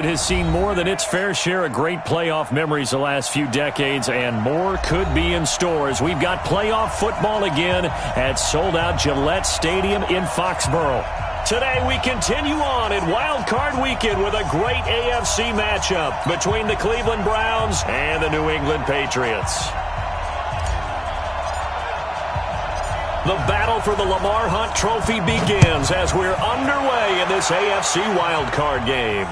It has seen more than its fair share of great playoff memories the last few decades, and more could be in store as we've got playoff football again at sold-out Gillette Stadium in Foxborough. Today we continue on in Wild Card Weekend with a great AFC matchup between the Cleveland Browns and the New England Patriots. The battle for the Lamar Hunt Trophy begins as we're underway in this AFC Wild Card game.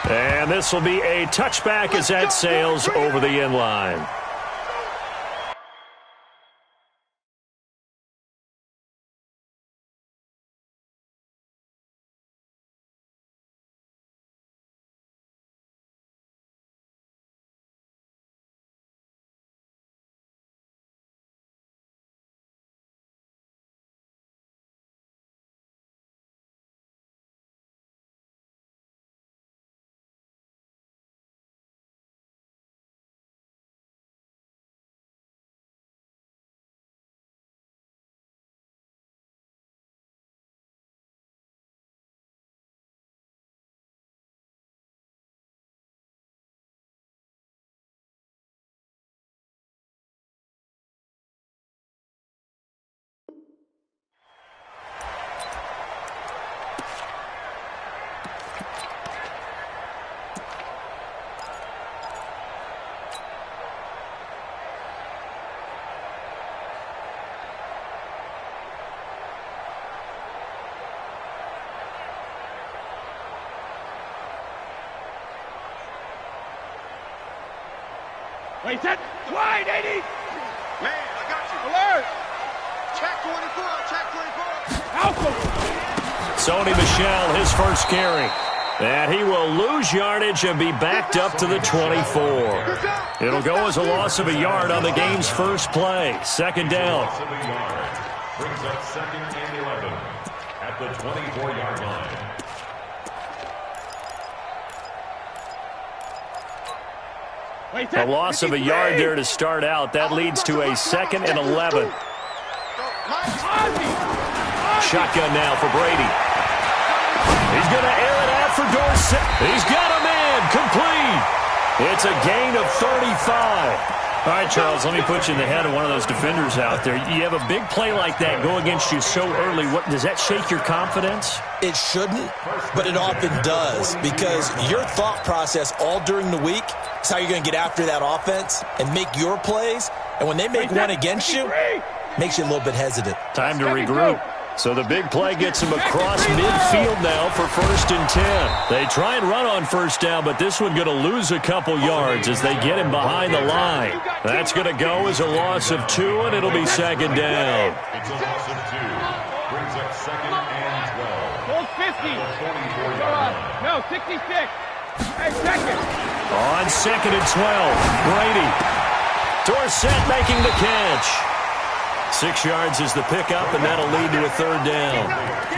And this will be a touchback as that sails over the end line. Wait, set. Wide, 80. Man, I got you. Alert. Check 24, check 24. Alpha. Sony Michel, his first carry. And he will lose yardage and be backed up to the 24. It'll go as a loss of a yard on the game's first play. Second down. Brings up second and 11 at the 24-yard line. A loss of a yard there to start out. That leads to a second and 11. Shotgun now for Brady. He's going to air it out for Dorsett. He's got a man. Complete. It's a gain of 35. All right, Charles, let me put you in the head of one of those defenders out there. You have a big play like that go against you so early. What does that shake your confidence? It shouldn't, but it often does, because your thought process all during the week is how you're going to get after that offense and make your plays. And when they make one against you, makes you a little bit hesitant. Time to regroup. So the big play gets him across midfield now for 1st and 10. They try and run on first down, but this one going to lose a couple yards as they get him behind the line. That's going to go as a loss of 2, and it'll be second down. It's a loss of 2. Brings up second and 12. Hold 50. No, 66. Hey, second. On second and 12, Brady. Dorsett making the catch. 6 yards is the pickup, and that'll lead to a third down.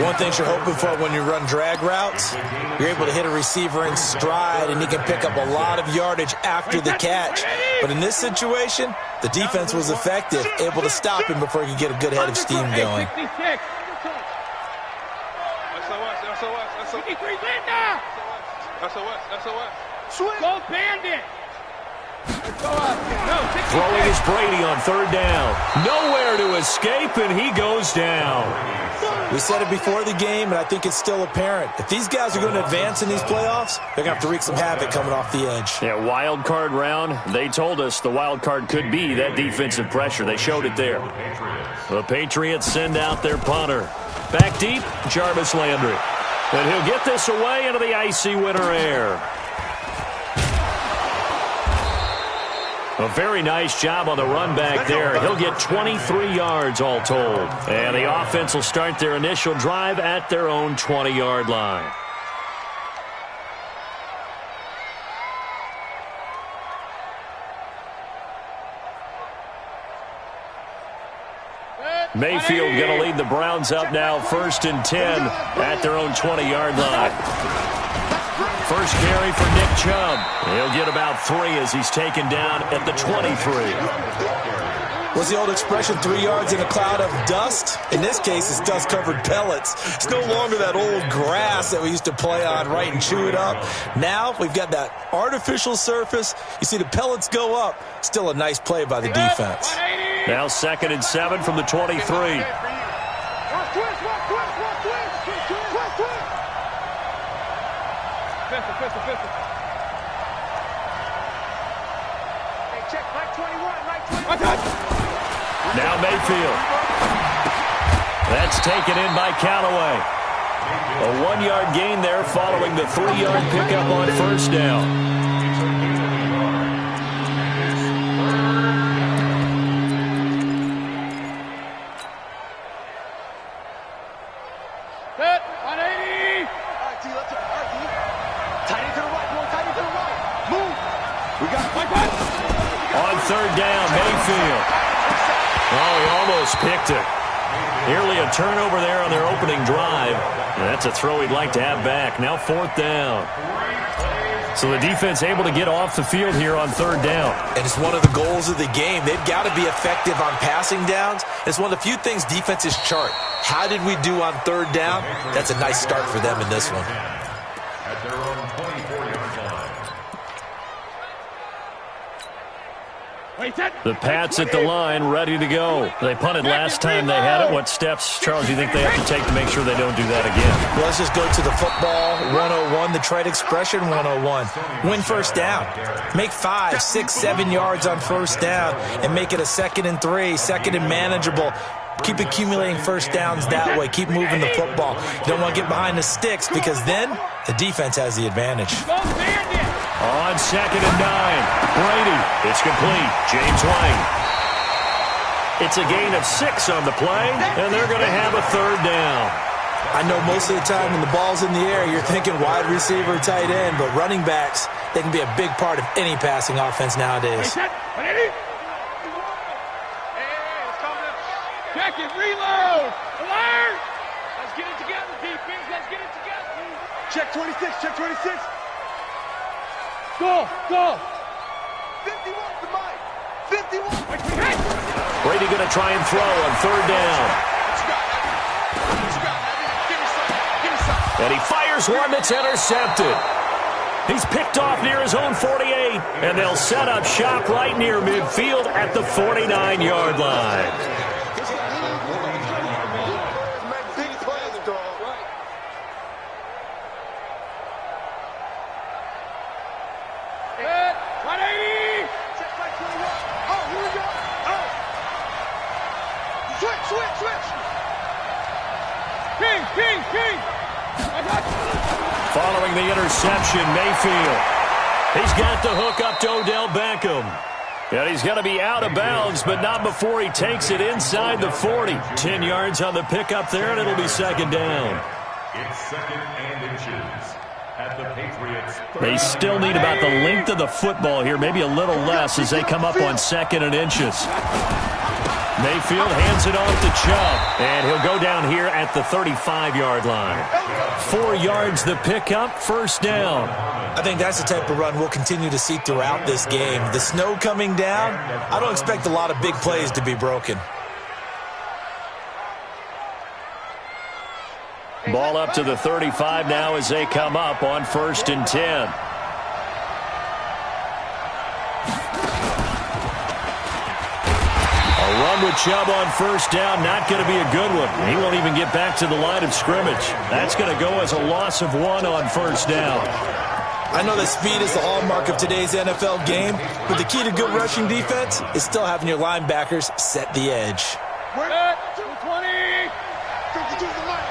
One thing you're hoping for when you run drag routes, you're able to hit a receiver in stride, and he can pick up a lot of yardage after the catch. But in this situation, the defense was effective, able to stop him before he could get a good head of steam going. Go Bandit. Throwing is Brady on third down. Nowhere to escape, and he goes down. We said it before the game, and I think it's still apparent. If these guys are going to advance in these playoffs, they're going to have to wreak some havoc coming off the edge. Yeah, wild card round. They told us the wild card could be that defensive pressure. They showed it there. The Patriots send out their punter. Back deep, Jarvis Landry. And he'll get this away into the icy winter air. A very nice job on the run back there. He'll get 23 yards all told. And the offense will start their initial drive at their own 20-yard line. Mayfield going to lead the Browns up now, 1st and 10 at their own 20-yard line. First carry for Nick Chubb. He'll get about 3 as he's taken down at the 23. What's the old expression, 3 yards in a cloud of dust? In this case, it's dust-covered pellets. It's no longer that old grass that we used to play on, right, and chew it up. Now we've got that artificial surface. You see the pellets go up. Still a nice play by the defense. Now 2nd and 7 from the 23. Now Mayfield. That's taken in by Callaway. A 1-yard gain there following the 3-yard pickup on 1st down. On 3rd down, Mayfield. Oh, he almost picked it. Nearly a turnover there on their opening drive. And that's a throw he'd like to have back. Now 4th down. So the defense able to get off the field here on 3rd down. And it's one of the goals of the game. They've got to be effective on passing downs. It's one of the few things defenses chart. How did we do on 3rd down? That's a nice start for them in this one. At their own 24-yard line. The Pats at the line, ready to go. They punted last time they had it. What steps, Charles, do you think they have to take to make sure they don't do that again? Well, let's just go to the football 101, the trade expression 101. Win 1st down. Make 5, 6, 7 yards on 1st down and make it a 2nd and 3, 2nd and manageable. Keep accumulating 1st downs that way. Keep moving the football. You don't want to get behind the sticks because then the defense has the advantage. On 2nd and 9, Brady. It's complete. James White. It's a gain of 6 on the play, and they're going to have a 3rd down. I know most of the time when the ball's in the air, you're thinking wide receiver, tight end, but running backs, they can be a big part of any passing offense nowadays. Check it, reload! Alert! Let's get it together, defense. Let's get it together. Check 26, check 26. Go! 51 to Mike. 51. Brady going to try and throw on 3rd down. And he fires one that's intercepted. He's picked off near his own 48, and they'll set up shop right near midfield at the 49-yard line. Following the interception, Mayfield. He's got the hook up to Odell Beckham. And he's going to be out of bounds, but not before he takes it inside the 40. 10 yards on the pickup there, and it'll be 2nd down. It's 2nd and inches at the Patriots. They still need about the length of the football here, maybe a little less as they come up on 2nd and inches. Mayfield hands it off to Chubb, and he'll go down here at the 35-yard line. 4 yards the pickup, 1st down. I think that's the type of run we'll continue to see throughout this game. The snow coming down, I don't expect a lot of big plays to be broken. Ball up to the 35 now as they come up on 1st and 10. A run with Chubb on 1st down, not going to be a good one. He won't even get back to the line of scrimmage. That's going to go as a loss of 1 on 1st down. I know that speed is the hallmark of today's NFL game, but the key to good rushing defense is still having your linebackers set the edge. 20! 52 to the line.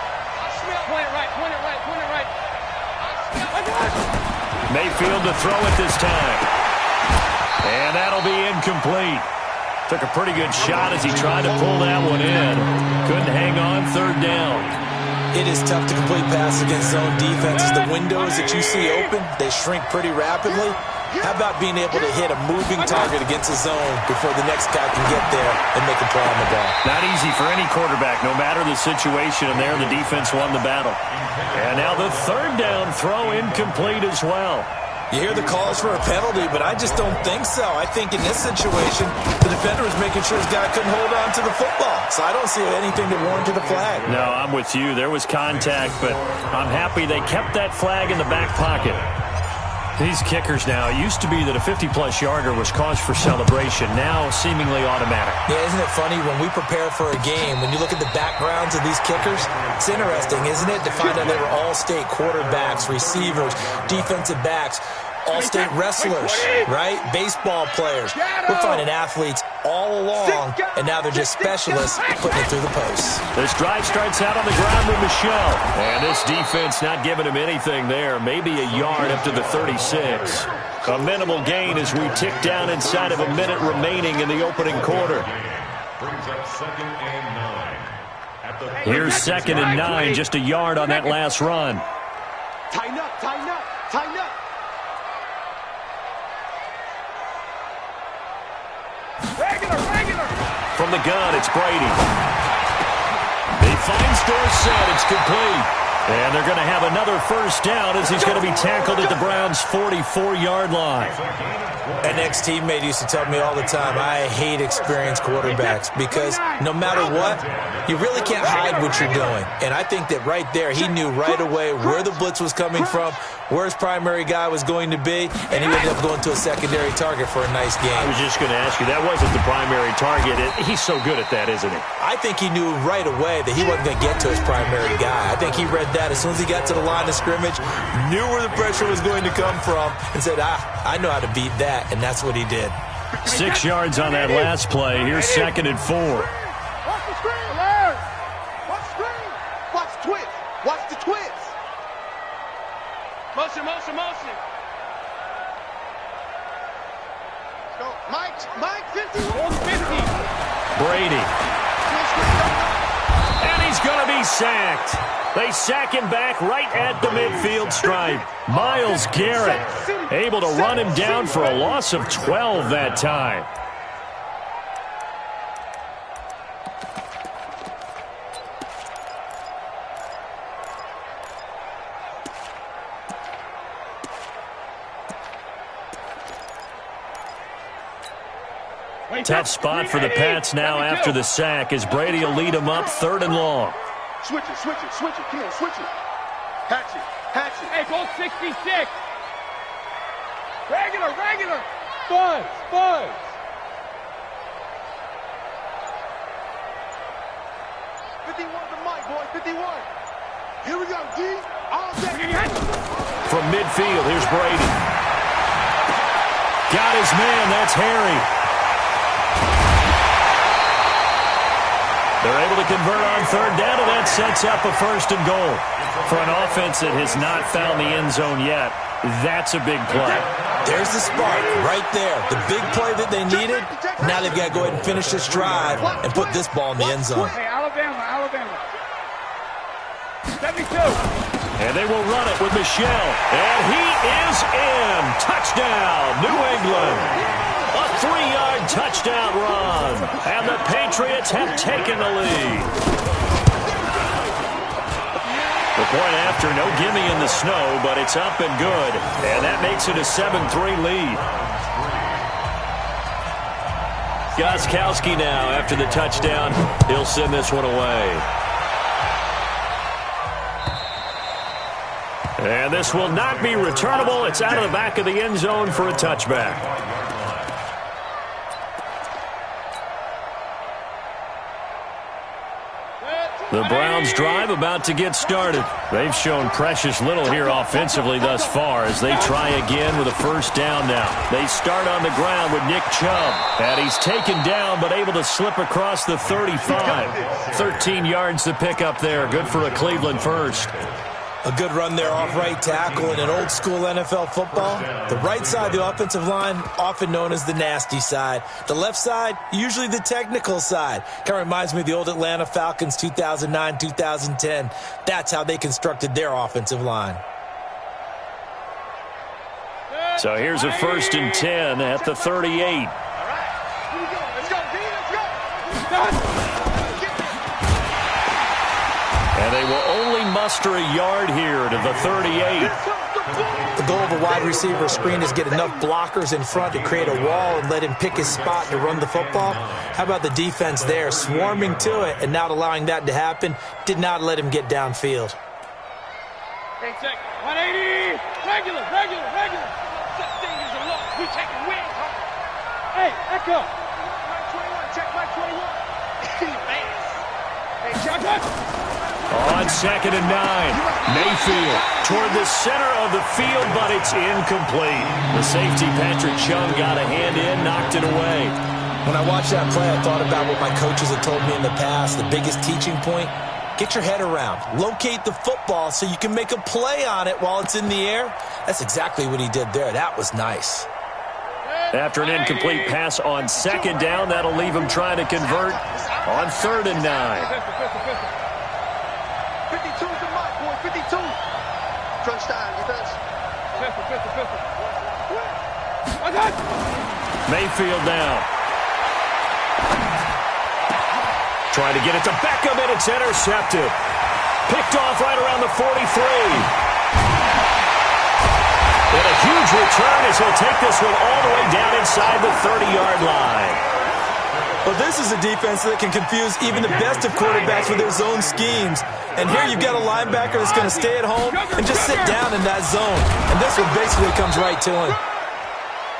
Point it right. Mayfield to throw it this time. And that'll be incomplete. Took a pretty good shot as he tried to pull that one in. Couldn't hang on, 3rd down. It is tough to complete passes against zone defenses. The windows that you see open, they shrink pretty rapidly. How about being able to hit a moving target against a zone before the next guy can get there and make a play on the ball? Not easy for any quarterback, no matter the situation, and there the defense won the battle. And now the 3rd down throw incomplete as well. You hear the calls for a penalty, but I just don't think so. I think in this situation, the defender was making sure his guy couldn't hold on to the football. So I don't see anything that warranted a flag. No, I'm with you. There was contact, but I'm happy they kept that flag in the back pocket. These kickers now, it used to be that a 50-plus yarder was cause for celebration, now seemingly automatic. Yeah, isn't it funny when we prepare for a game, when you look at the backgrounds of these kickers, it's interesting, isn't it, to find out they were all-state quarterbacks, receivers, defensive backs, all-state wrestlers, right? Baseball players. We're finding athletes all along, and now they're just specialists putting it through the posts. This drive starts out on the ground with Michelle. And this defense not giving him anything there. Maybe a yard up to the 36. A minimal gain as we tick down inside of a minute remaining in the opening quarter. Brings up 2nd and 9. Here's 2nd and 9, just a yard on that last run. Tighten up, tighten up, tighten up. Regular. From the gun, it's Brady. He finds Dorsett. It's complete. And they're going to have another first down as he's going to be tackled at the Browns' 44-yard line. An ex-teammate used to tell me all the time, I hate experienced quarterbacks because no matter what, you really can't hide what you're doing. And I think that right there, he knew right away where the blitz was coming from, where his primary guy was going to be, and he ended up going to a secondary target for a nice game. I was just going to ask you, that wasn't the primary target. He's so good at that, isn't he? I think he knew right away that he wasn't going to get to his primary guy. I think he read that as soon as he got to the line of scrimmage, knew where the pressure was going to come from, and said, I know how to beat that, and that's what he did. 6 yards on that last play. Here's 2nd and 4. Watch the screen, alert! Watch the screen! Watch the twist! Watch the twist! Motion. Let's go. Mike, 51. 50. Brady. And he's going to be sacked. They sack him back right at the midfield stripe. Myles Garrett able to run him down for a loss of 12 that time. Tough spot for the Pats now after the sack as Brady will lead them up 3rd and long. Switch it. Come on, switch it. Hatch it. Hey, go 66. Regular. Buzz. 51 to Mike, boy, 51. Here we go, D. All day. From midfield, here's Brady. Got his man, that's Harry. They're able to convert on 3rd down, and that sets up a 1st and goal. For an offense that has not found the end zone yet, that's a big play. There's the spark right there. The big play that they needed. Now they've got to go ahead and finish this drive and put this ball in the end zone. Hey, Alabama. 72. And they will run it with Michelle. And he is in. Touchdown, New England. A 3-yard touchdown run. And the Patriots have taken the lead. The point after, no gimme in the snow, but it's up and good. And that makes it a 7-3 lead. Gostkowski now after the touchdown. He'll send this one away. And this will not be returnable. It's out of the back of the end zone for a touchback. The Browns drive about to get started. They've shown precious little here offensively thus far as they try again with a 1st down now. They start on the ground with Nick Chubb. And he's taken down but able to slip across the 35. 13 yards to pick up there. Good for a Cleveland first. A good run there off right tackle in an old-school NFL football. The right side of the offensive line, often known as the nasty side. The left side, usually the technical side. Kind of reminds me of the old Atlanta Falcons 2009-2010. That's how they constructed their offensive line. So here's a 1st and 10 at the 38. Let's go, D. Let's go. And they will only muster a yard here to the 38. The goal of a wide receiver screen is get enough blockers in front to create a wall and let him pick his spot to run the football. How about the defense there, swarming to it and not allowing that to happen? Did not let him get downfield. 180. Regular. Such thing as a loss. We take a win. Hey, Echo. Mike 21. Check Mike 21. Hey, check. On 2nd and 9, Mayfield toward the center of the field, but it's incomplete. The safety, Patrick Chung, got a hand in, knocked it away. When I watched that play, I thought about what my coaches had told me in the past. The biggest teaching point, get your head around. Locate the football so you can make a play on it while it's in the air. That's exactly what he did there. That was nice. After an incomplete pass on 2nd down, that'll leave him trying to convert on 3rd and 9. 52 to Mike, boy, 52. Crunch time, defense. Mayfield now. Trying to get it to Beckham, and it's intercepted. Picked off right around the 43. And a huge return as he'll take this one all the way down inside the 30-yard line. Well, this is a defense that can confuse even the best of quarterbacks with their zone schemes. And here you've got a linebacker that's going to stay at home and just sit down in that zone. And this one basically comes right to him.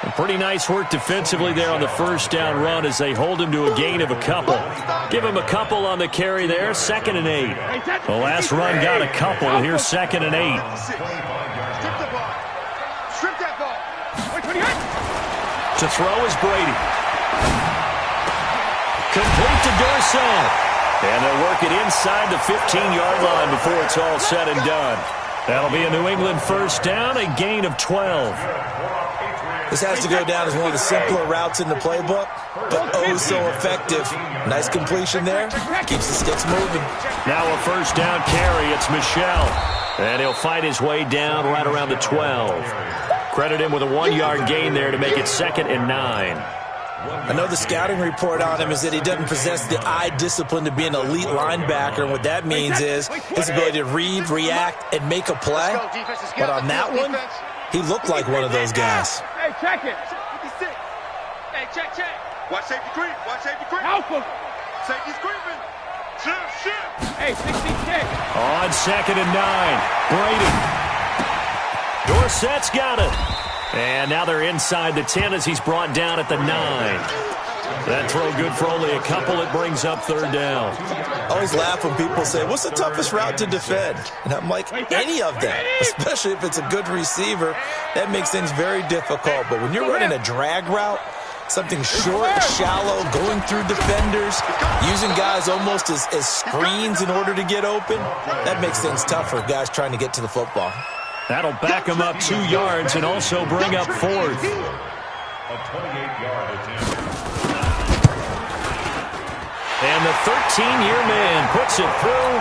And pretty nice work defensively there on the 1st down run as they hold him to a gain of a couple. Give him a couple on the carry there, 2nd and 8. The last run got a couple. Here's 2nd and 8. Strip that ball. To throw is Brady. Complete to Dorsett. And they'll work it inside the 15-yard line before it's all said and done. That'll be a New England 1st down, a gain of 12. This has to go down as one of the simpler routes in the playbook, but oh so effective. Nice completion there. Keeps the sticks moving. Now a 1st down carry. It's Michel. And he'll fight his way down right around the 12. Credit him with a 1-yard gain there to make it 2nd and 9. I know the scouting report on him is that he doesn't possess the eye discipline to be an elite linebacker, and what that means is his ability to read, react, and make a play. But on that one, he looked like one of those guys. Hey, check it. 56. Hey, check. Watch safety creep. Alpha. Safety's creeping. Shit. Hey, 66. On 2nd and 9, Brady. Dorsett's got it. And now they're inside the 10 as he's brought down at the 9. That throw good for only a couple. It brings up 3rd down. I always laugh when people say, what's the toughest route to defend? And I'm like, any of them, especially if it's a good receiver. That makes things very difficult. But when you're running a drag route, something short, shallow, going through defenders, using guys almost as screens in order to get open, that makes things tough for guys trying to get to the football. That'll back him up 2 yards and also bring up 4th. A 28-yard attempt. And the 13-year man puts it through,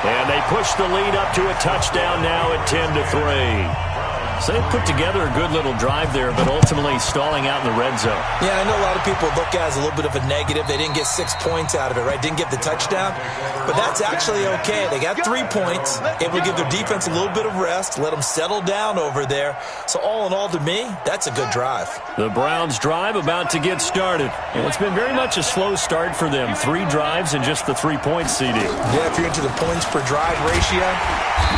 and they push the lead up to a touchdown now at 10-3. So they put together a good little drive there, but ultimately stalling out in the red zone. Yeah, I know a lot of people look at it as a little bit of a negative. They didn't get 6 points out of it, right? Didn't get the touchdown. But that's actually okay. They got 3 points, able to give their defense a little bit of rest, let them settle down over there. So all in all, to me, that's a good drive. The Browns' drive about to get started. And it's been very much a slow start for them. 3 drives and just the 3 points, CD. Yeah, if you're into the points per drive ratio,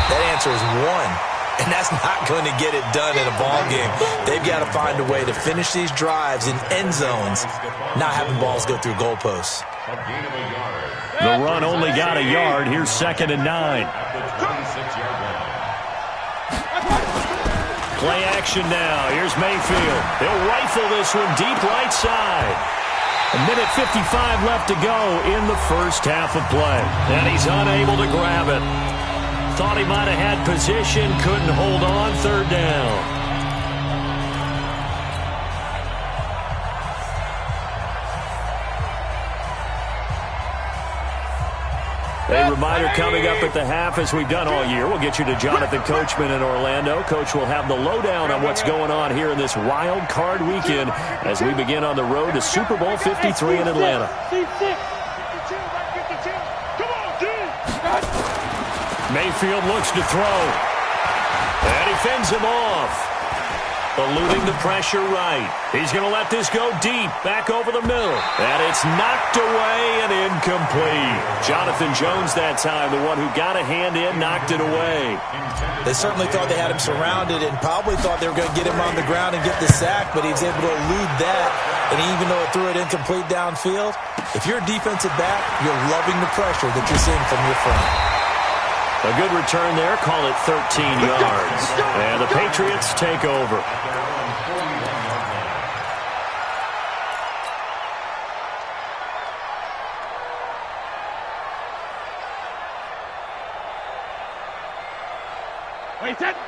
that answer is 1. And that's not going to get it done in a ball game. They've got to find a way to finish these drives in end zones, not having balls go through goalposts. The run only got a yard. Here's 2nd and 9. Play action now. Here's Mayfield. They'll rifle this one deep right side. A minute 55 left to go in the 1st half of play. And he's unable to grab it. Thought he might have had position, couldn't hold on, 3rd down. A reminder coming up at the half, as we've done all year. We'll get you to Jonathan Coachman in Orlando. Coach will have the lowdown on what's going on here in this wild card weekend as we begin on the road to Super Bowl 53 in Atlanta. Mayfield looks to throw. And he fends him off. Eluding the pressure right. He's going to let this go deep, back over the middle. And it's knocked away and incomplete. Jonathan Jones that time, the one who got a hand in, knocked it away. They certainly thought they had him surrounded and probably thought they were going to get him on the ground and get the sack, but he was able to elude that. And even though it threw it incomplete downfield, if you're a defensive back, you're loving the pressure that you're seeing from your front. A good return there, call it 13 yards. And the Patriots take over.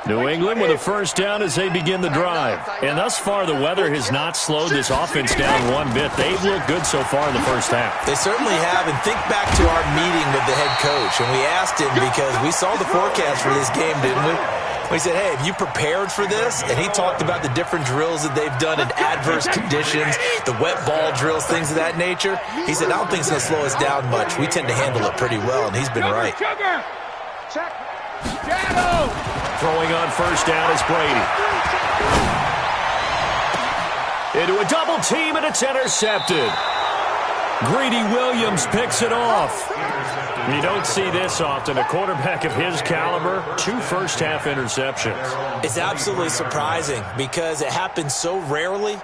New England with a first down as they begin the drive. And thus far, the weather has not slowed this offense down one bit. They've looked good so far in the first half. They certainly have. And think back to our meeting with the head coach. And we asked him because we saw the forecast for this game, didn't we? We said, hey, have you prepared for this? And he talked about the different drills that they've done in adverse conditions, the wet ball drills, things of that nature. He said, I don't think it's going to slow us down much. We tend to handle it pretty well, and he's been right. Throwing on first down is Brady. Into a double team, and it's intercepted. Greedy Williams picks it off. You don't see this often. A quarterback of his caliber, 2 first-half interceptions. It's absolutely surprising because it happens so rarely.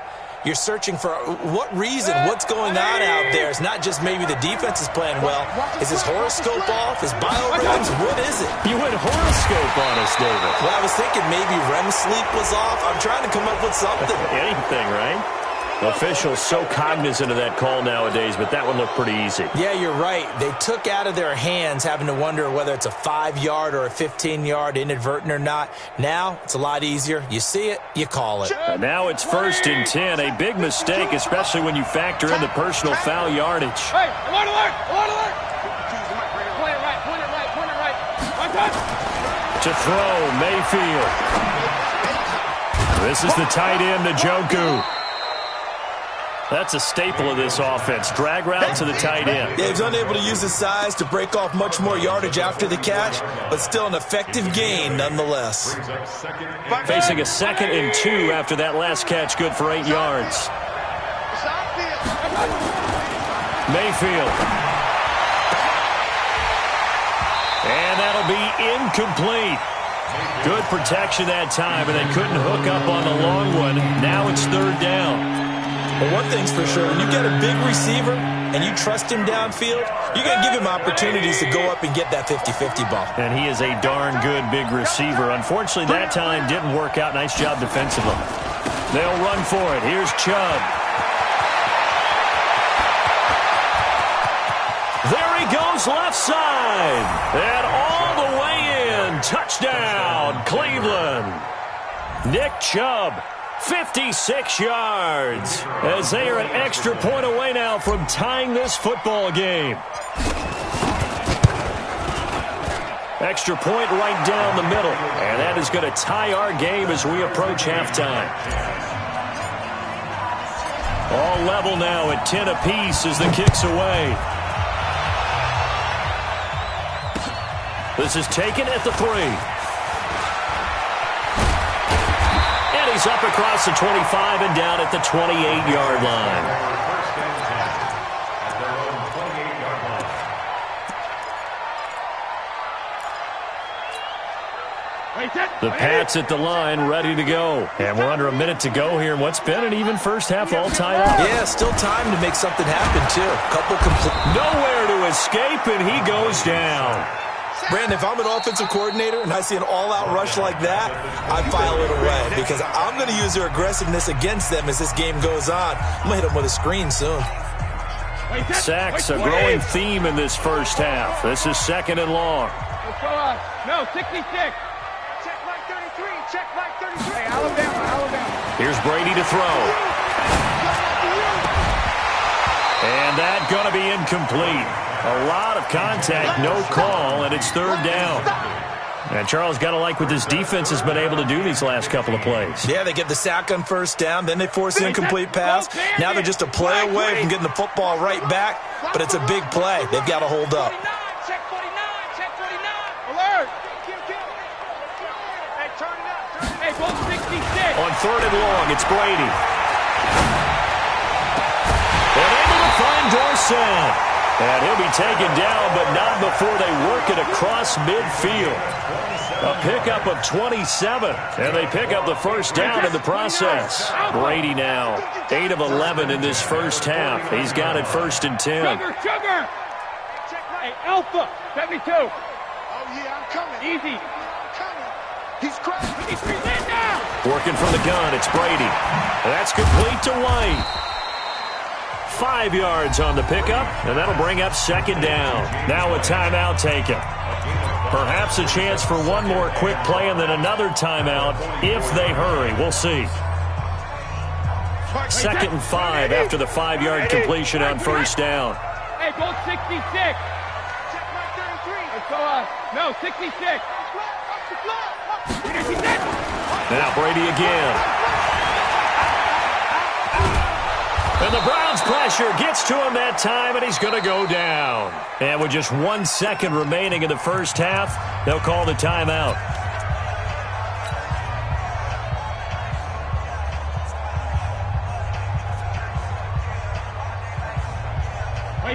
You're searching for what reason, what's going on out there. It's not just maybe the defense is playing well. Is his horoscope off? His biorhythms? What is it? You went horoscope on us, David. Well, I was thinking maybe REM sleep was off. I'm trying to come up with something. Anything, right? Officials so cognizant of that call nowadays, but that one looked pretty easy. Yeah, you're right. They took out of their hands having to wonder whether it's a 5-yard or a 15-yard, inadvertent or not. Now, it's a lot easier. You see it, you call it. And now it's 1st and 10. A big mistake, especially when you factor in the personal foul yardage. Hey, alert, alert, alert, alert. Point it right, point it right, point it right. Right touch. To throw, Mayfield. This is the tight end, Njoku. That's a staple of this offense. Drag route to the tight end. Yeah, he's unable to use his size to break off much more yardage after the catch, but still an effective gain nonetheless. Facing a 2nd and 2 after that last catch, good for 8 yards. Mayfield. And that'll be incomplete. Good protection that time, and they couldn't hook up on the long one. Now it's 3rd down. But one thing's for sure, when you get a big receiver and you trust him downfield, you're going to give him opportunities to go up and get that 50-50 ball. And he is a darn good big receiver. Unfortunately, that time didn't work out. Nice job defensively. They'll run for it. Here's Chubb. There he goes, left side. And all the way in. Touchdown, Cleveland. Nick Chubb. 56 yards as they are an extra point away now from tying this football game. Extra point right down the middle, and that is going to tie our game as we approach halftime. All level now at 10 apiece as the kick's away. This is taken at the 3. He's up across the 25 and down at the 28-yard line. The Pats at the line, ready to go. And we're under a minute to go here in what's been an even first half, all tied up. Yeah, still time to make something happen, too. Nowhere to escape, and he goes down. Brandon, if I'm an offensive coordinator and I see an all-out rush like that, I file it away because I'm going to use their aggressiveness against them as this game goes on. I'm going to hit them with a screen soon. Sacks, a growing theme in this first half. This is 2nd and long. No, 66. Check like 33. Check like 33. Hey, Alabama. Here's Brady to throw. And that going to be incomplete. A lot of contact, no call, and it's 3rd down. And Charles, got to like what this defense has been able to do these last couple of plays. Yeah, they get the sack on first down, then they force the incomplete pass. Now they're just a play away from getting the football right back, but it's a big play. They've got to hold up. Check 49, check 49. Alert. Hey, turn it up. 3rd and long. It's Brady. And able to find Dorsett. And he'll be taken down, but not before they work it across midfield. A pickup of 27, and they pick up the first down in the process. Brady now, 8 of 11 in this first half. He's got it 1st and 10. Sugar! Hey, Alpha, 72. Oh, yeah, I'm coming. Easy. I'm coming. He's crashing. He's in now. Working from the gun, it's Brady. That's complete to White. 5 yards on the pickup, and that'll bring up 2nd down. Now a timeout taken. Perhaps a chance for one more quick play and then another timeout if they hurry. We'll see. 2nd and 5 after the 5-yard completion on 1st down. Hey, go 66. Check my 33. No, 66. Now Brady again. And the Browns' pressure gets to him that time, and he's going to go down. And with just 1 second remaining in the first half, they'll call the timeout.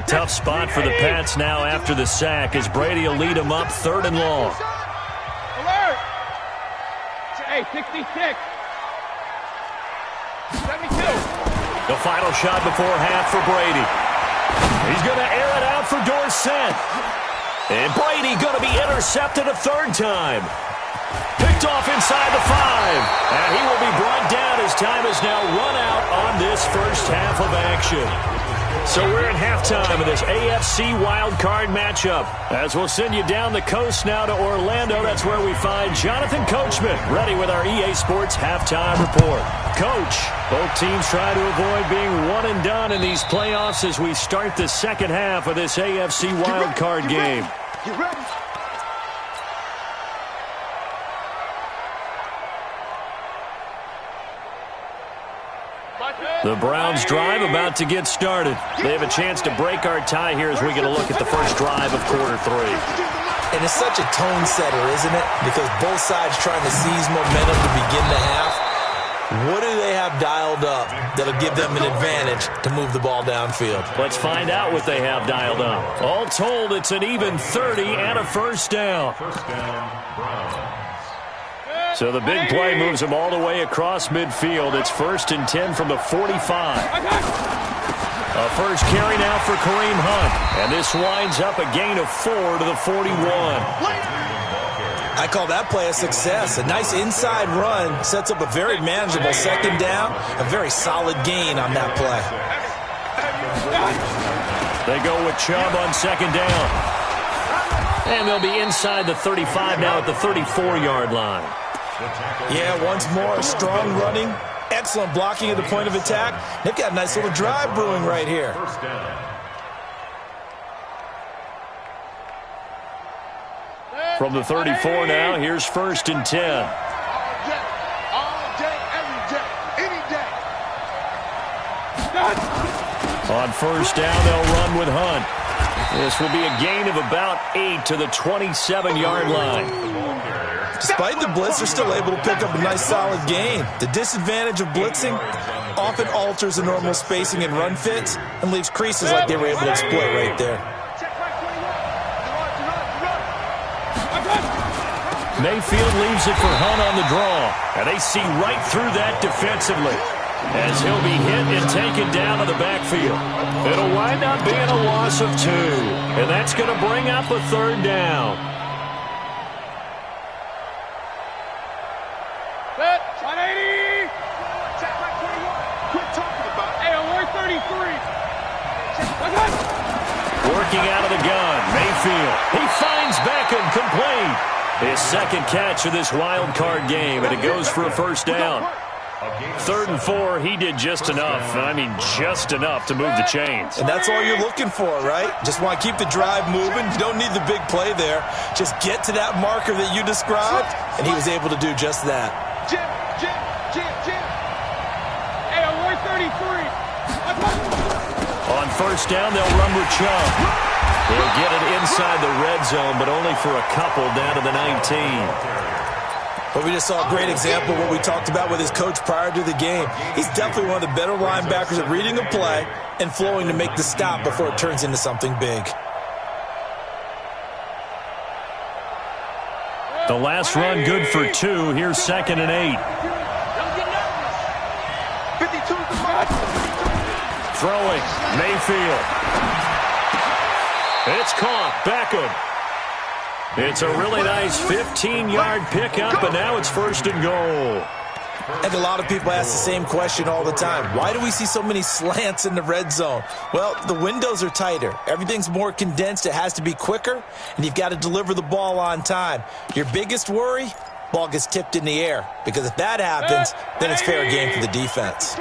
Tough spot for the Pats now after the sack as Brady will lead them up 3rd and long. Alert! Hey, 66. 72. The final shot before half for Brady. He's going to air it out for Dorsett. And Brady going to be intercepted a 3rd time. Picked off inside the 5. And he will be brought down as time is now run out on this first half of action. So we're in halftime of this AFC wildcard matchup. As we'll send you down the coast now to Orlando, that's where we find Jonathan Coachman, ready with our EA Sports halftime report. Coach, both teams try to avoid being one and done in these playoffs as we start the second half of this AFC wildcard game. You ready? The Browns drive about to get started. They have a chance to break our tie here as we get a look at the first drive of quarter 3. And it's such a tone setter, isn't it? Because both sides trying to seize momentum to begin the half. What do they have dialed up that'll give them an advantage to move the ball downfield? Let's find out what they have dialed up. All told, it's an even 30 and a first down. So the big play moves them all the way across midfield. It's 1st and 10 from the 45. A first carry now for Kareem Hunt. And this winds up a gain of 4 to the 41. I call that play a success. A nice inside run sets up a very manageable 2nd down. A very solid gain on that play. They go with Chubb on 2nd down. And they'll be inside the 35 now at the 34-yard line. Yeah, once more, strong running, excellent blocking at the point of attack. They've got a nice little drive brewing right here. From the 34 now, here's 1st and 10. All day, every day, any day. On 1st down, they'll run with Hunt. This will be a gain of about 8 to the 27-yard line. Despite the blitz, they're still able to pick up a nice solid gain. The disadvantage of blitzing often alters the normal spacing and run fits and leaves creases like they were able to exploit right there. Mayfield leaves it for Hunt on the draw, and they see right through that defensively as he'll be hit and taken down to the backfield. It'll wind up being a loss of 2, and that's going to bring up a 3rd down. Set, 180. Check my 21. Quit talking about it. Hey, alert 33. Working out of the gun, Mayfield. He finds Beckham complete. His 2nd catch of this wild card game, and it goes for a 1st down. 3rd and 4, he did just enough. I mean, just enough to move the chains. And that's all you're looking for, right? Just want to keep the drive moving. You don't need the big play there. Just get to that marker that you described, and he was able to do just that. Jim. Hey, alert 33. On 1st down, they'll run with Chubb. They'll get it inside the red zone, but only for a couple down to the 19. But we just saw a great example of what we talked about with his coach prior to the game. He's definitely one of the better linebackers at reading a play and flowing to make the stop before it turns into something big. The last run good for 2. Here's 2nd and 8. Throwing, Mayfield. It's caught. Beckham. It's a really nice 15-yard pickup, and now it's 1st and goal. I think a lot of people ask the same question all the time. Why do we see so many slants in the red zone? Well, the windows are tighter. Everything's more condensed. It has to be quicker, and you've got to deliver the ball on time. Your biggest worry? Ball gets tipped in the air, because if that happens, then it's fair game for the defense.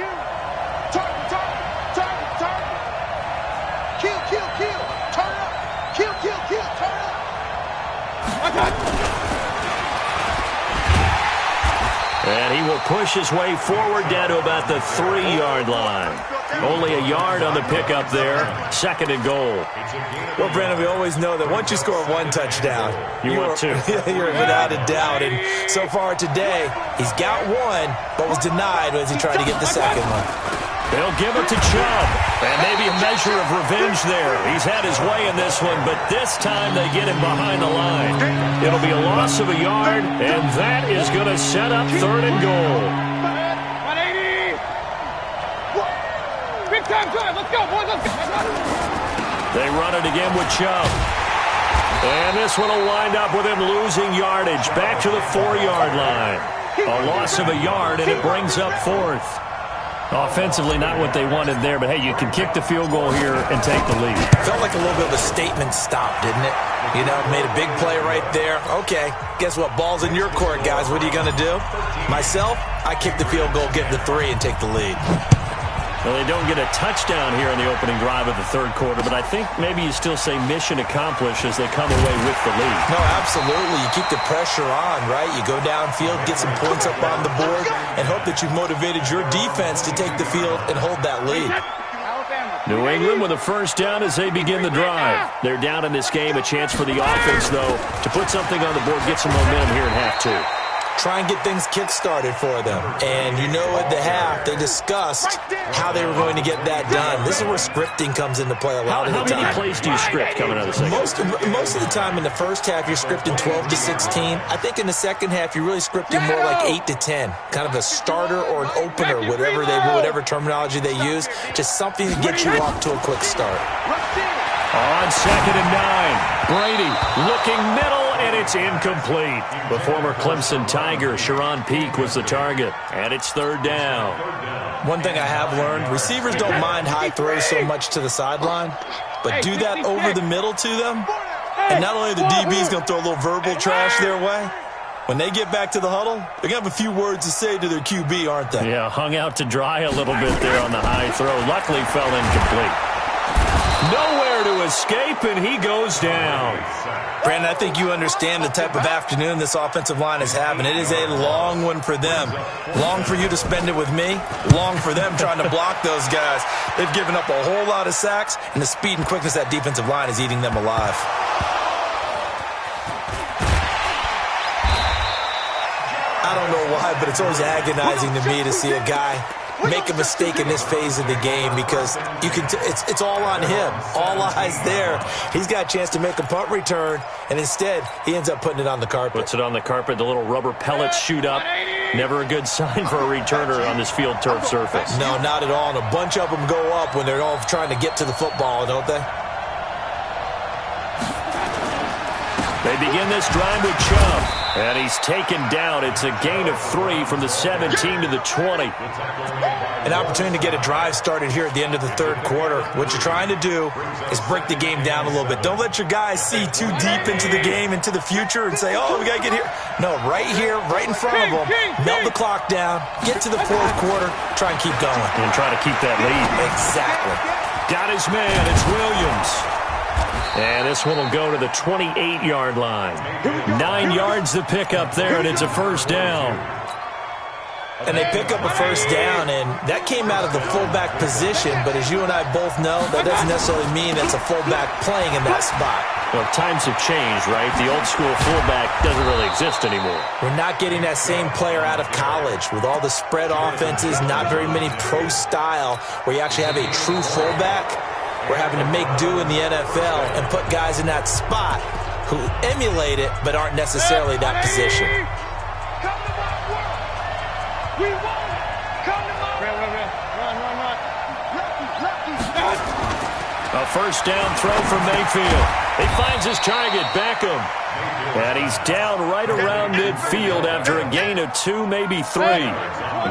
And he will push his way forward down to about the 3-yard line. Only a yard on the pickup there. 2nd and goal. Well, Brandon, we always know that once you score one touchdown, you're without a doubt. And so far today, he's got one, but was denied as he tried to get the second one. They'll give it to Chubb, and maybe a measure of revenge there. He's had his way in this one, but this time they get him behind the line. It'll be a loss of a yard, and that is going to set up 3rd and goal. 180. Big time good. Let's go, boys. Let's go. They run it again with Chubb. And this one will wind up with him losing yardage back to the 4-yard line. A loss of a yard, and it brings up 4th. Offensively, not what they wanted there, but hey, you can kick the field goal here and take the lead. Felt like a little bit of a statement stop, didn't it? You know, made a big play right there. Okay, guess what? Ball's in your court, guys. What are you going to do? Myself, I kick the field goal, get the 3, and take the lead. Well, they don't get a touchdown here in the opening drive of the 3rd quarter, but I think maybe you still say mission accomplished as they come away with the lead. No, absolutely. You keep the pressure on, right? You go downfield, get some points up on the board, and hope that you've motivated your defense to take the field and hold that lead. New England with a 1st down as they begin the drive. They're down in this game. A chance for the offense, though, to put something on the board, get some momentum here in half 2. Try and get things kick-started for them. And you know at the half, they discussed how they were going to get that done. This is where scripting comes into play a lot of the time. How many plays do you script coming out of the second? Most of the time in the first half, you're scripting 12 to 16. I think in the second half, you're really scripting more like 8 to 10. Kind of a starter or an opener, whatever terminology they use. Just something to get you off to a quick start. On 2nd and 9, Brady looking middle, and it's incomplete. The former Clemson Tiger, Sharon Peake, was the target, and it's 3rd down. One thing I have learned, receivers don't mind high throws so much to the sideline, but do that over the middle to them, and not only are the DBs going to throw a little verbal trash their way, when they get back to the huddle, they're going to have a few words to say to their QB, aren't they? Yeah, hung out to dry a little bit there on the high throw. Luckily fell incomplete. Nowhere to escape, and he goes down. Brandon, I think you understand the type of afternoon this offensive line is having. It is a long one for them. Long for you to spend it with me. Long for them trying to block those guys. They've given up a whole lot of sacks, and the speed and quickness of that defensive line is eating them alive. I don't know why, but it's always agonizing to me to see a guy make a mistake in this phase of the game, because you can it's all on him. All eyes there. He's got a chance to make a punt return, and instead he ends up putting it on the carpet. Puts it on the carpet. The little rubber pellets shoot up. Never a good sign for a returner on this field turf surface. No, not at all. And a bunch of them go up when they're all trying to get to the football, don't they? They begin this drive with Chubb. And he's taken down. It's a gain of 3 from the 17 to the 20. An opportunity to get a drive started here at the end of the 3rd quarter. What you're trying to do is break the game down a little bit. Don't let your guys see too deep into the game, into the future, and say, oh, we got to get here. No, right here, right in front of them, melt the clock down, get to the 4th quarter, try and keep going. And try to keep that lead. Exactly. Got his man. It's Williams. And this one will go to the 28-yard line. 9 yards to pick up there, and it's a 1st down. And they pick up a first down, and that came out of the fullback position. But as you and I both know, that doesn't necessarily mean it's a fullback playing in that spot. Well, times have changed, right? The old school fullback doesn't really exist anymore. We're not getting that same player out of college with all the spread offenses, not very many pro style where you actually have a true fullback. We're having to make do in the NFL and put guys in that spot who emulate it but aren't necessarily that position. We won! Come to my... Run. A first down throw from Mayfield. He finds his target, Beckham. And he's down right around midfield after a gain of 2, maybe 3.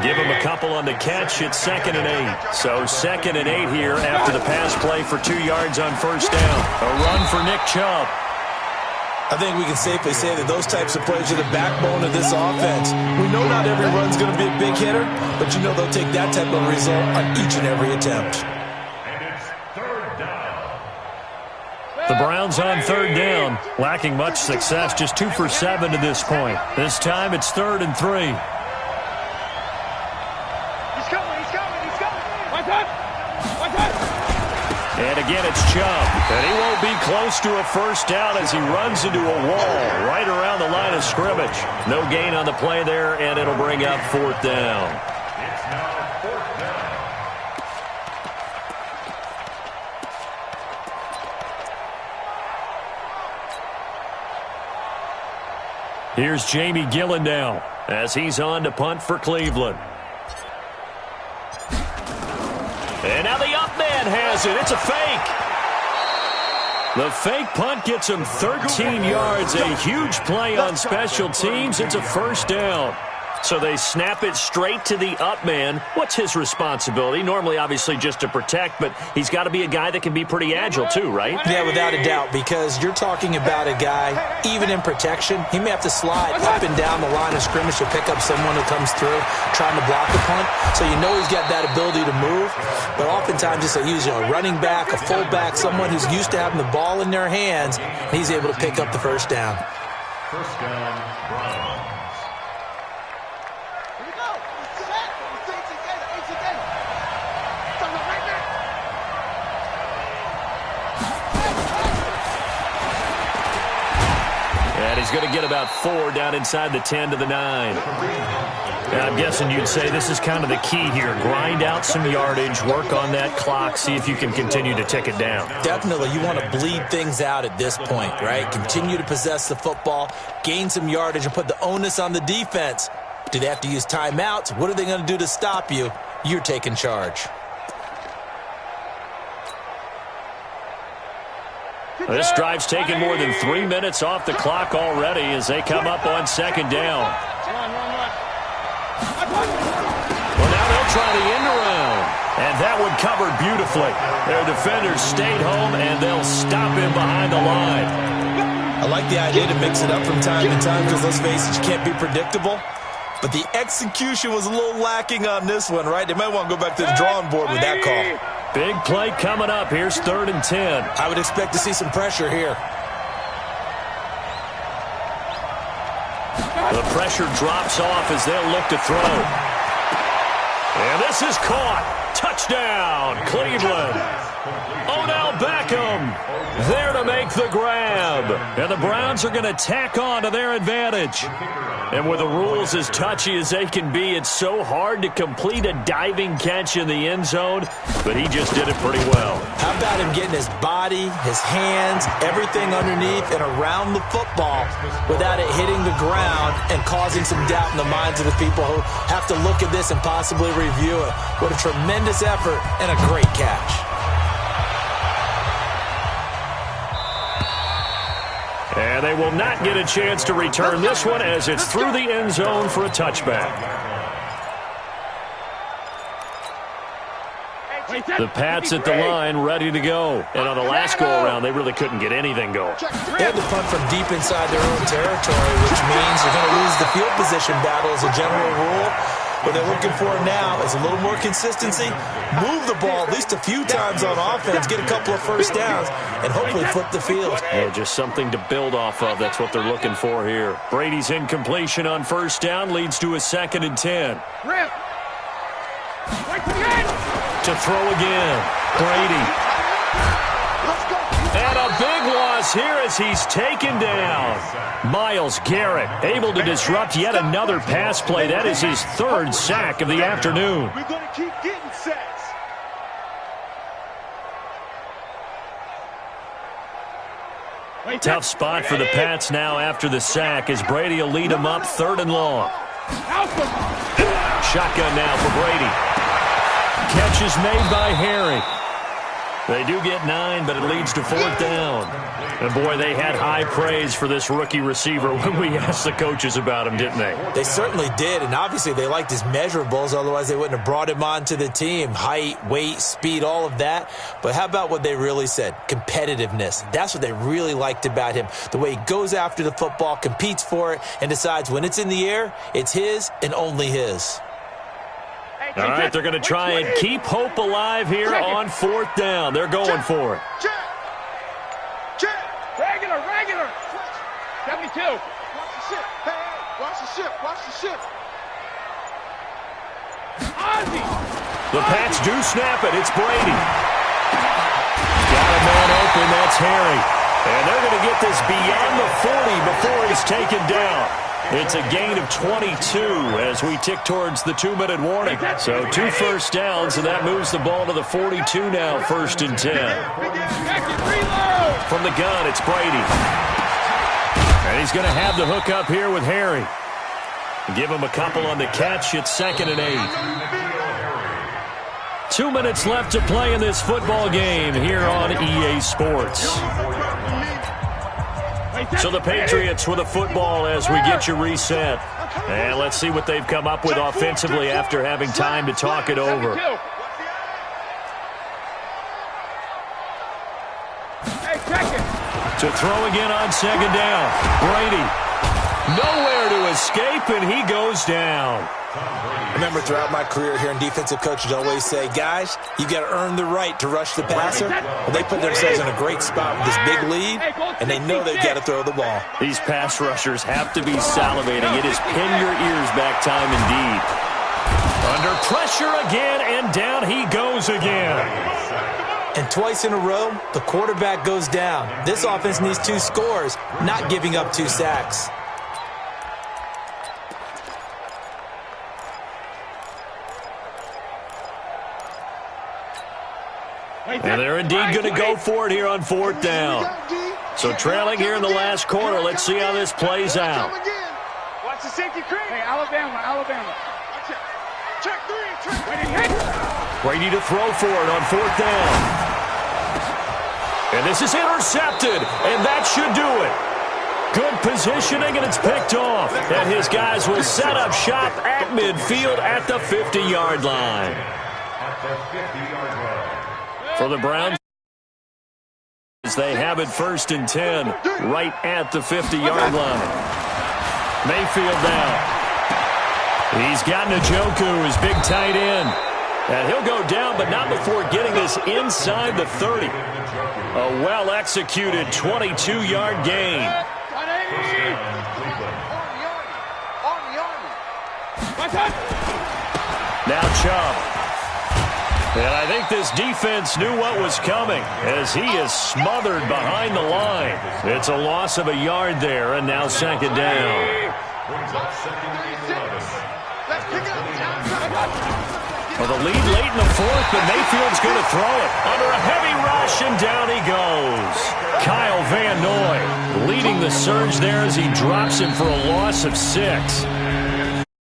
Give him a couple on the catch. It's 2nd and 8. So 2nd and 8 here after the pass play for 2 yards on first down. A run for Nick Chubb. I think we can safely say that those types of plays are the backbone of this offense. We know not every run's going to be a big hitter, but you know they'll take that type of result on each and every attempt. And it's 3rd down. The Browns on 3rd down, lacking much success, just 2 for 7 to this point. This time it's 3rd and 3. He's coming. Watch out! And again, it's Chubb. And he won't be close to a first down as he runs into a wall right around the line of scrimmage. No gain on the play there, and it'll bring up 4th down. It's now 4th down. Here's Jamie Gillen now as he's on to punt for Cleveland. And now the up man has it. It's a fake. The fake punt gets him 13 yards. A huge play on special teams. It's a first down. So they snap it straight to the up man. What's his responsibility? Normally, obviously, just to protect, but he's got to be a guy that can be pretty agile too, right? Yeah, without a doubt, because you're talking about a guy, even in protection, he may have to slide up and down the line of scrimmage to pick up someone who comes through trying to block the punt. So you know he's got that ability to move, but oftentimes it's a running back, a fullback, someone who's used to having the ball in their hands, and he's able to pick up the first down. First down, Browns. He's going to get about 4 down inside the 10 to the 9. Now, I'm guessing you'd say this is kind of the key here. Grind out some yardage, work on that clock, see if you can continue to tick it down. Definitely. You want to bleed things out at this point, right? Continue to possess the football, gain some yardage, and put the onus on the defense. Do they have to use timeouts? What are they going to do to stop you? You're taking charge. This drive's taken more than 3 minutes off the clock already as they come up on 2nd down. Well, now they'll try the end around. And that one covered beautifully. Their defenders stayed home, and they'll stop him behind the line. I like the idea to mix it up from time to time because, let's face it, you can't be predictable. But the execution was a little lacking on this one, right? They might want to go back to the drawing board with that call. Big play coming up. Here's 3rd and 10. I would expect to see some pressure here. The pressure drops off as they'll look to throw. And this is caught. Touchdown, Cleveland. Odell Beckham there to make the grab. And the Browns are going to tack on to their advantage. And with the rules as touchy as they can be, it's so hard to complete a diving catch in the end zone, but he just did it pretty well. How about him getting his body, his hands, everything underneath and around the football without it hitting the ground and causing some doubt in the minds of the people who have to look at this and possibly review it. What a tremendous effort and a great catch. And they will not get a chance to return this one as it's through the end zone for a touchback. The Pats at the line ready to go. And on the last go-around, they really couldn't get anything going. They had to punt from deep inside their own territory, which means they're going to lose the field position battle as a general rule. What they're looking for now is a little more consistency, move the ball at least a few times on offense, get a couple of first downs, and hopefully flip the field. Yeah, just something to build off of. That's what they're looking for here. Brady's incompletion on first down leads to a 2nd and 10. Rip. Right to the end. To throw again. Brady. And a big loss here as he's taken down. Myles Garrett able to disrupt yet another pass play. That is his 3rd sack of the afternoon. We're going to keep getting sacks. Tough spot for the Pats now after the sack as Brady will lead them up 3rd and long. Shotgun now for Brady. Catch is made by Harry. They do get 9, but it leads to 4th down. And, boy, they had high praise for this rookie receiver when we asked the coaches about him, didn't they? They certainly did, and obviously they liked his measurables. Otherwise, they wouldn't have brought him onto the team. Height, weight, speed, all of that. But how about what they really said? Competitiveness. That's what they really liked about him. The way he goes after the football, competes for it, and decides when it's in the air, it's his and only his. All right, they're going to try and keep hope alive here on 4th down. They're going for it. Check. Regular. 72. Watch the ship. Hey, watch the ship. Ozzy. The Pats do snap it. It's Brady. Got a man open. That's Harry. And they're going to get this beyond the 40 before he's taken down. It's a gain of 22 as we tick towards the 2-minute warning. So 2 first downs, and that moves the ball to the 42 now, 1st and 10. From the gun, it's Brady. And he's going to have the hook up here with Harry. Give him a couple on the catch. It's 2nd and 8. 2 minutes left to play in this football game here on EA Sports. So the Patriots with a football as we get you reset. And let's see what they've come up with offensively after having time to talk it over. To throw again on 2nd down. Brady. Nowhere to escape, and he goes down. I remember throughout my career here in defensive coaches always say, guys, you got to earn the right to rush the passer. Well, they put themselves in a great spot with this big lead, and they know they've got to throw the ball. These pass rushers have to be salivating. It is pin your ears back time indeed. Under pressure again, and down he goes again. And twice in a row, the quarterback goes down. This offense needs 2 scores, not giving up 2 sacks. And they're indeed going to go for it here on 4th down. So trailing here in the last quarter. Let's see how this plays out. Watch the safety cream. Hey, Alabama. Check 3. Brady to throw for it on 4th down. And this is intercepted, and that should do it. Good positioning, and it's picked off. And his guys will set up shop at midfield at the 50-yard line. For the Browns, they have it 1st and 10 right at the 50-yard line. Mayfield now. He's got Njoku, his big tight end. And he'll go down, but not before getting this inside the 30. A well-executed 22-yard gain. Now Chubb. And I think this defense knew what was coming as he is smothered behind the line. It's a loss of a yard there, and now 2nd down. Well, the lead late in the 4th, but Mayfield's going to throw it. Under a heavy rush, and down he goes. Kyle Van Noy leading the surge there as he drops him for a loss of 6.